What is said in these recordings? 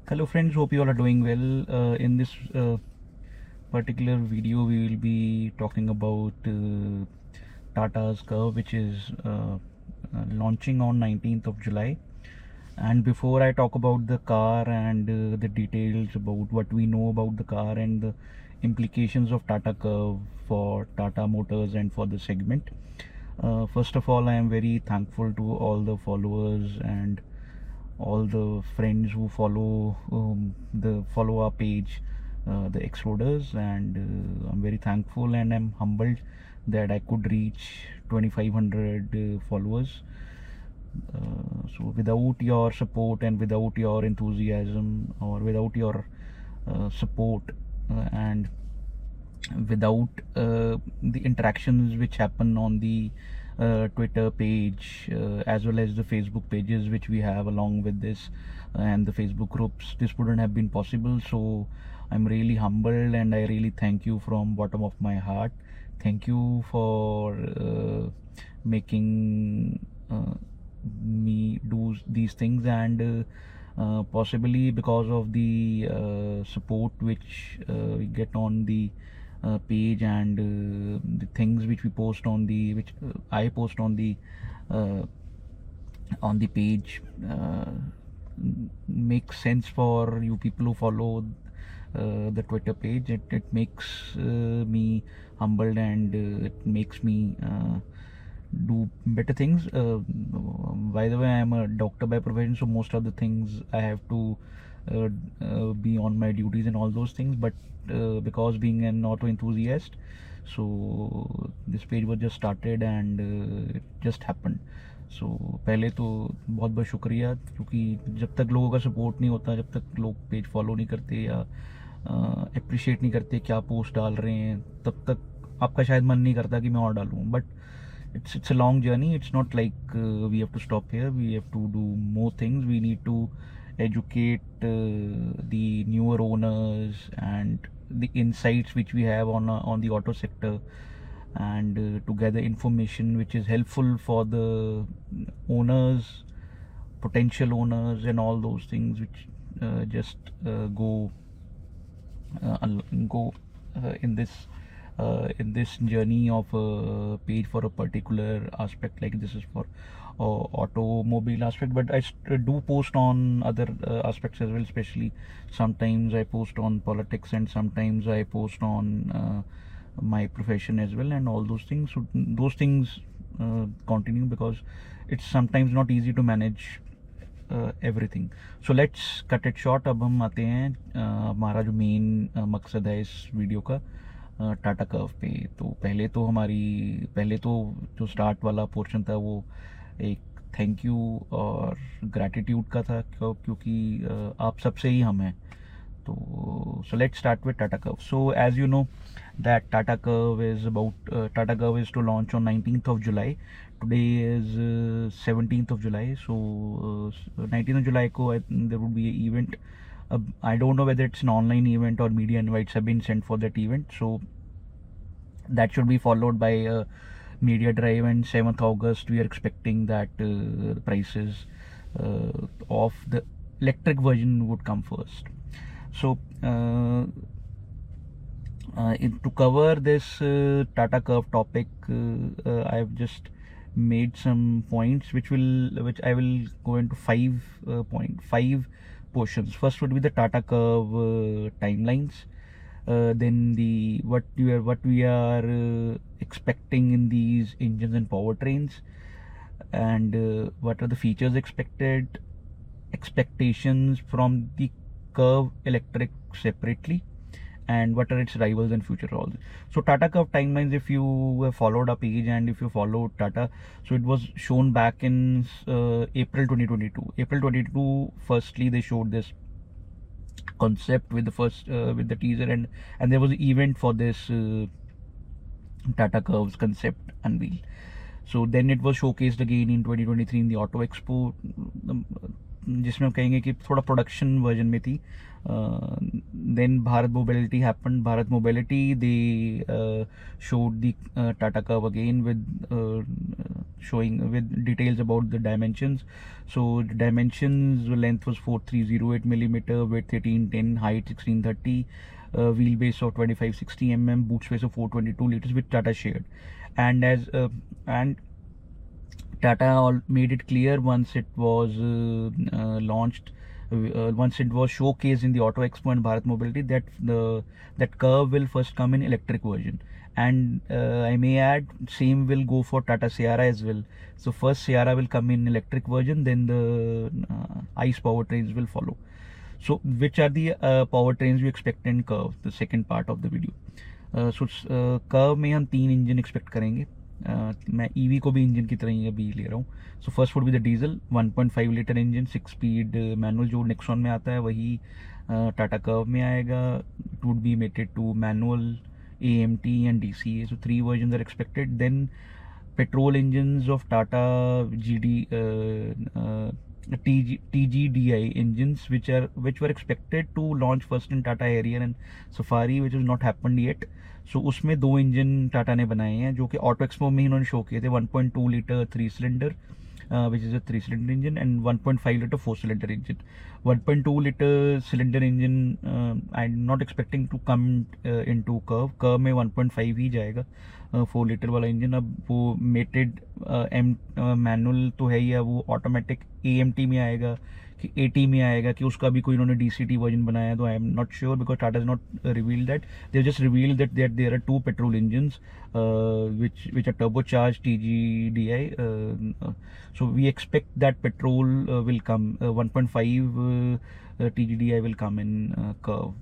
Hello friends, hope you all are doing well. In this particular video we will be talking about Tata's Curve, which is launching on 19th of July. And before I talk about the car and the details about what we know about the car and the implications of Tata Curve for Tata Motors and for the segment, first of all, I am very thankful to all the followers and all the friends who follow our page, the Exploders, and I'm very thankful and I'm humbled that I could reach 2500 followers. So without your support and without your enthusiasm or without your support and without the interactions which happen on the Twitter page as well as the Facebook pages which we have along with this and the Facebook groups, this wouldn't have been possible. So I'm really humbled and I really thank you from bottom of my heart. Thank you for making me do these things, and possibly because of the support which we get on the page and the things which we post on the I post uh, on the page makes sense for you people who follow the Twitter page. It makes me humbled and it makes me do better things. By the way, I am a doctor by profession, so most of the things I have to be on my duties and all those things. But because being an auto enthusiast, so this page was just started and it just happened. सो पहले तो बहुत बहुत शुक्रिया, क्योंकि जब तक लोगों का सपोर्ट नहीं होता, जब तक लोग पेज फॉलो नहीं करते या अप्रिशिएट नहीं करते क्या पोस्ट डाल रहे हैं, तब तक आपका शायद मन नहीं करता कि मैं और डालूँ. But it's a long journey. It's not like we have to stop here. We have to do more things. We need to educate the newer owners and the insights which we have on the auto sector, and to gather information which is helpful for the owners, potential owners, and all those things which just go in this journey of a page for a particular aspect. Like this is for automobile aspect, but I do post on other aspects as well. Especially sometimes I post on politics and sometimes I post on my profession as well, and all those things. So those things continue because it's sometimes not easy to manage everything. So let's cut it short. अब हम आते हैं हमारा जो main मकसद है इस video का, टाटा कर्व पे. तो पहले तो जो स्टार्ट वाला पोर्शन था वो एक थैंक यू और ग्रैटिट्यूड का था, क्योंकि आप सबसे ही हम हैं. So let's start with Tata Curve. So as you know that Tata Curve is to launch on 19th of July. Today is 17th of July. So 19th of July ko there would be an event. I don't know whether it's an online event or media invites have been sent for that event. So that should be followed by a media drive, and 7th August we are expecting that the prices of the electric version would come first. So to cover this Tata Curve topic, I have just made some points which I will go into five portions. First would be the Tata Curve timelines, then what we are expecting in these engines and powertrains, and what are the features expected, expectations from the Curve Electric separately, and what are its rivals and future roles. So Tata Curve timelines, if you have followed our page and if you followed Tata, so it was shown back in April 2022. April 2022, firstly they showed this concept with the teaser, and there was an event for this Tata Curve's concept unveil. So then it was showcased again in 2023 in the Auto Expo. जिसमें हम कहेंगे कि थोड़ा production version में थी. Then Bharat Mobility happened. Bharat Mobility, they showed the Tata Curve again with showing with details about the dimensions. So the dimensions, length was 4308 millimeter, width 1810, height 1630, wheelbase of 2560 boot space of 422 liters, with Tata shared. And as and Tata made it clear once it was launched, once it was showcased in the Auto Expo and Bharat Mobility, that that Curve will first come in electric version. And I may add, same will go for Tata Sierra as well. So first Sierra will come in electric version, then the ICE powertrains will follow. So which are the powertrains you expect in Curve, the second part of the video. Curve में हम 3 engine expect करेंगे. मैं EV को भी engine की तरह ही अभी ले रहा हूँ. So first would be the diesel 1.5 litre engine 6 speed manual, जो नेक्सॉन में आता है वही टाटा कर्व में आएगा. It would be mated to manual, AMT and DCA. So 3 versions are expected. Then petrol engines of Tata TGDI engines, which were expected to launch first in Tata Harrier and Safari, which has not happened yet. So उसमें 2 engine Tata ने बनाए हैं जो कि auto expo में इन्होंने show किए थे. 1.2 litre 3 cylinder, which is a 3 cylinder engine, and 1.5 liter 4 cylinder engine. 1.2 liter cylinder engine I'm not expecting to come into Curve में 1.5 ही जाएगा. 4 लीटर वाला इंजन. अब वो मेटेड मैनुअल तो है ही है, वो ऑटोमेटिक AMT में आएगा कि AT में आएगा, कि उसका भी कोई इन्होंने DCT वर्जन बनाया है, तो I am not sure because Tata is not revealed that. They just revealed that there are 2 petrol engines which are turbocharged TGDI. So we expect that petrol will come, 1.5 TGDI will come in Curve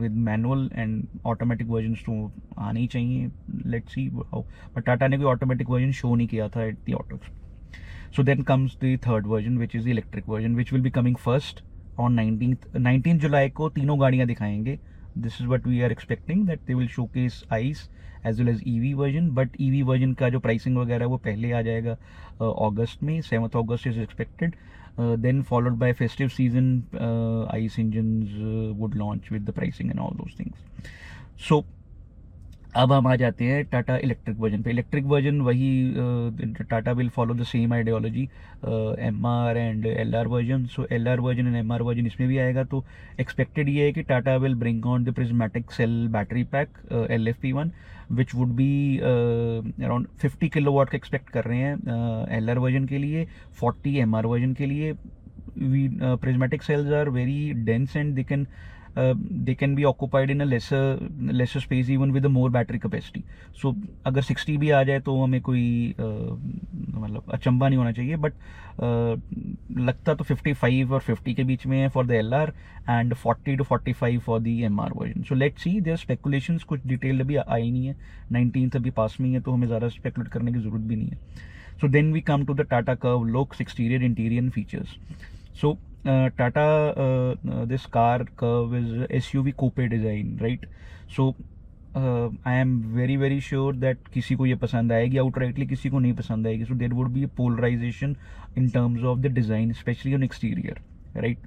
with manual and automatic versions तो आने ही चाहिए. Let's see how. But Tata ने कोई automatic version show नहीं किया था at the Auto Expo. So then comes the third version, which is the electric version, which will be coming first on 19th July को. तीनों गाड़ियाँ दिखाएंगे. This is what we are expecting, that they will showcase ICE as well as EV version. But EV version का जो pricing वगैरह वो पहले आ जाएगा अगस्त में. 7th August is expected. Then followed by festive season, ICE engines would launch with the pricing and all those things. So अब हम आ जाते हैं टाटा इलेक्ट्रिक वर्जन पे. इलेक्ट्रिक वर्जन वही Tata will follow the same ideology, MR and LR version. So LR version and MR version इसमें भी आएगा. तो एक्सपेक्टेड ये है कि Tata will bring on the prismatic cell battery pack LFP1, which would be around 50 kilowatt का expect कर रहे हैं LR वर्जन के लिए, 40 MR वर्जन के लिए. Prismatic cells are very dense and they can be occupied in a lesser space even with a more battery capacity. So अगर 60 भी आ जाए तो हमें कोई मतलब अचंबा नहीं होना चाहिए. बट लगता तो 55 और 50 के बीच में है for the LR and 40 to 45 for the MR version. So let's see, there speculations, कुछ डिटेल अभी आई नहीं है. 19th अभी पास में ही है, तो हमें ज़्यादा स्पेकुलेट करने की ज़रूरत भी नहीं है. So then we come to the Tata Curve looks, exterior, interior and features. So Tata, this car Curve is SUV coupe design, right? So I am very sure that किसी को ये पसंद आएगी outrightly, किसी को नहीं पसंद आएगी. So there would be a polarization in terms of the design, especially on exterior, right?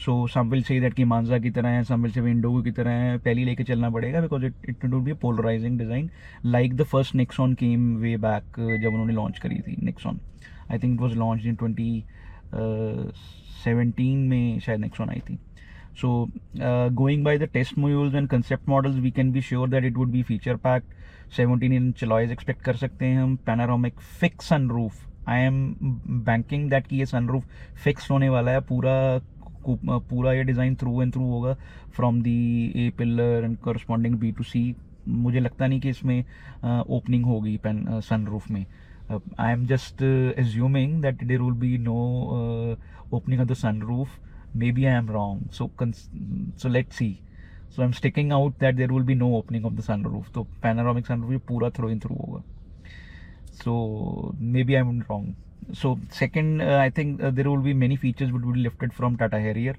So some will say that कि मांजा की तरह है, some will say Indigo की तरह है. पहली लेके चलना पड़ेगा because it would be a polarizing design like the first Nexon came way back जब उन्होंने लॉन्च करी थी Nexon. I think it was launched in 2017 में शायद Nexon आई थी. So going by the test mules and concept models, we can be sure that it would be feature packed. 17-inch alloys expect कर सकते हैं हम. Panoramic fixed sunroof. I am banking that कि ये sunroof fixed होने वाला है. पूरा ये डिज़ाइन थ्रू एंड थ्रू होगा from the A pillar and corresponding B to C. मुझे लगता नहीं कि इसमें ओपनिंग होगी सनरूफ में. I am just assuming that there will be no opening of the sunroof. Maybe I am wrong. So let's see. So I'm sticking out that there will be no opening of the sunroof. तो panoramic sunroof पूरा through and through होगा. So maybe I'm wrong. So second, I think there will be many features which will be lifted from Tata Harrier,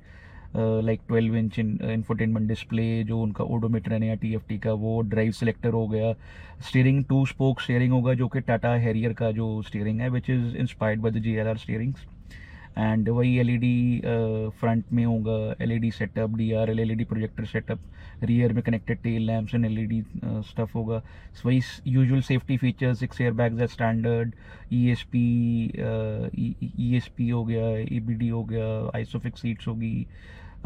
like 12-inch infotainment display, जो उनका odometer है नया TFT का, वो drive selector हो गया. Steering 2 spoke steering होगा जो कि टाटा हैरियर का जो स्टीयरिंग है, which is inspired by the JLR steerings. And वही एलईडी फ्रंट में होगा, LED setup, DRL LED projector setup, rear में connected tail lamps and LED stuff होगा. वही usual safety features, 6 air bags at standard, ESP हो गया, EBD हो गया, आइसोफिक्स सीट्स होगी,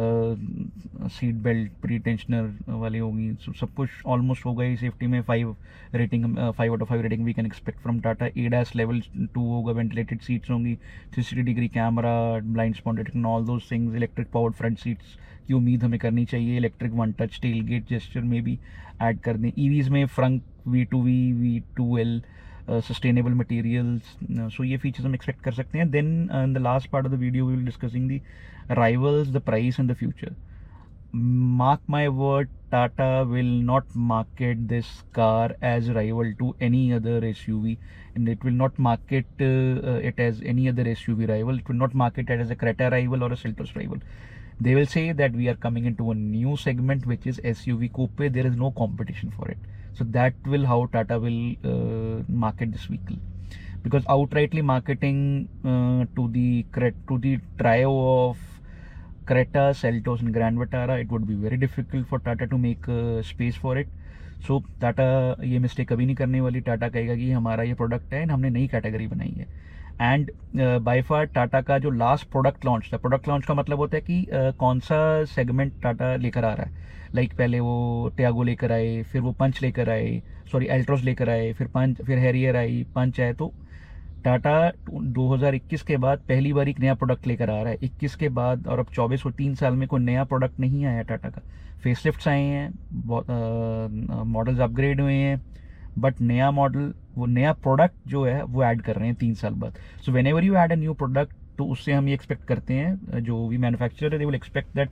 सीट बेल्ट प्री टेंशनर वाली होगी. सब कुछ ऑलमोस्ट होगा ही. सेफ्टी में 5 rating, 5 out of 5 rating we can expect from Tata. ADAS level 2 होगा, वेंटिलेटेड सीट्स होंगी, 360 degree camera, blind spot detection, all those things. Electric powered front seats की उम्मीद हमें करनी चाहिए. Electric one touch tailgate gesture में भी ऐड कर दें. ईवीज में frunk V2V, V2L, sustainable materials. So ये features हम expect कर सकते हैं. Then in the last part of the video we will discussing the rivals, the price and the future. Mark my word, Tata will not market this car as rival to any other SUV, and it will not market it as any other SUV rival. It will not market it as a Creta rival or a Seltos rival. They will say that we are coming into a new segment which is SUV coupe. There is no competition for it. So that will how Tata will market this vehicle, because outrightly marketing to the trio of Creta, Seltos and Grand Vitara, it would be very difficult for Tata to make space for it. So Tata ये mistake कभी नहीं करने वाली. टाटा कहेगा कि हमारा ये product है, हमने नई कैटेगरी बनाई है. एंड बाय फार टाटा का जो लास्ट प्रोडक्ट लॉन्च था, प्रोडक्ट लॉन्च का मतलब होता है कि कौन सा सेगमेंट टाटा लेकर आ रहा है. लाइक पहले वो टियागो लेकर आए, फिर वो पंच लेकर आए, सॉरी एल्ट्रोस लेकर आए, फिर पंच, फिर हैरियर आई, पंच आए. तो टाटा 2021 के बाद पहली बार एक नया प्रोडक्ट लेकर आ रहा है. 21 के बाद और अब 24 और 3 साल में कोई नया प्रोडक्ट नहीं आया टाटा का. फेसलिफ्ट्स आए हैं, मॉडल्स अपग्रेड हुए हैं, बट नया मॉडल, वो नया प्रोडक्ट जो है वो ऐड कर रहे हैं 3 साल बाद. So when ever you add a new product, तो उससे हम ये एक्सपेक्ट करते हैं, जो भी मैन्युफैक्चरर है they will expect that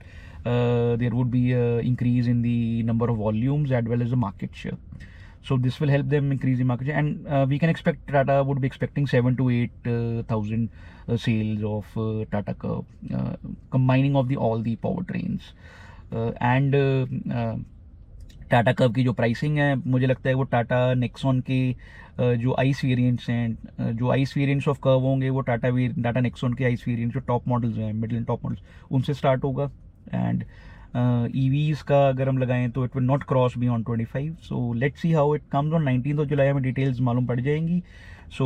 there would be increase in the number of volumes as well as the market share. So this will help them increase the market share, and we can expect Tata would be expecting 7 to 8,000 sales of Tata Curvv, combining of all the powertrains, and Tata curve की जो pricing है, मुझे लगता है वो Tata Nexon के जो ice variants हैं, जो आइस वेरिएंट्स ऑफ कर्व होंगे, वो टाटा नेक्सॉन के आइस वेरिएंट्स जो टॉप मॉडल्स हैं, मिडिल एंड टॉप मॉडल्स, उनसे स्टार्ट होगा. एंड EVs का अगर हम लगाएं तो it will not cross beyond 25. So let's see how it comes on 19th July. हमें डिटेल्स मालूम पड़ जाएंगी. So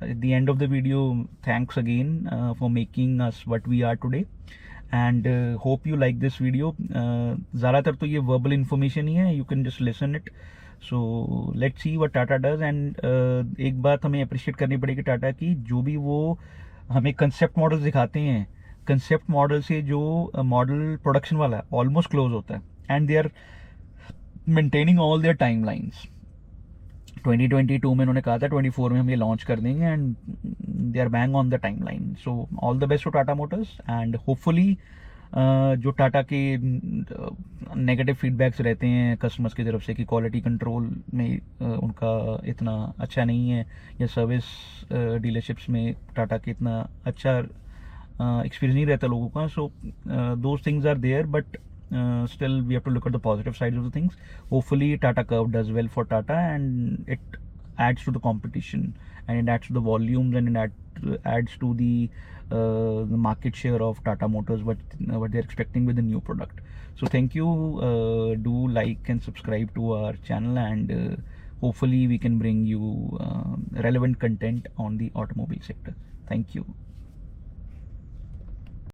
at the end of the video, thanks again for making us what we are today, and hope you like this video. ज़्यादातर तो ये verbal information ही है, you can just listen it. So let's see what Tata does. And एक बात हमें appreciate करनी पड़ेगी टाटा की, जो भी वो हमें कंसेप्ट मॉडल्स दिखाते हैं, कंसेप्ट मॉडल से जो मॉडल प्रोडक्शन वाला है ऑलमोस्ट क्लोज होता है. And they are maintaining all their timelines. 2022 में उन्होंने कहा था 24 में हम ये लॉन्च कर देंगे, and they are bang on the timeline. So all the best to Tata Motors, and hopefully जो टाटा के नेगेटिव फीडबैक्स रहते हैं कस्टमर्स की तरफ से कि क्वालिटी कंट्रोल में उनका इतना अच्छा नहीं है, या सर्विस डीलरशिप्स में टाटा के इतना अच्छा एक्सपीरियंस नहीं रहता लोगों का. So those things are there, but still we have to look at the positive sides of the things. Hopefully Tata Curvv does well for Tata, and it adds to the competition, and it adds to the volumes, and it adds to the market share of Tata Motors, what they're expecting with the new product. So thank you. Do like and subscribe to our channel, and hopefully we can bring you relevant content on the automobile sector. Thank you.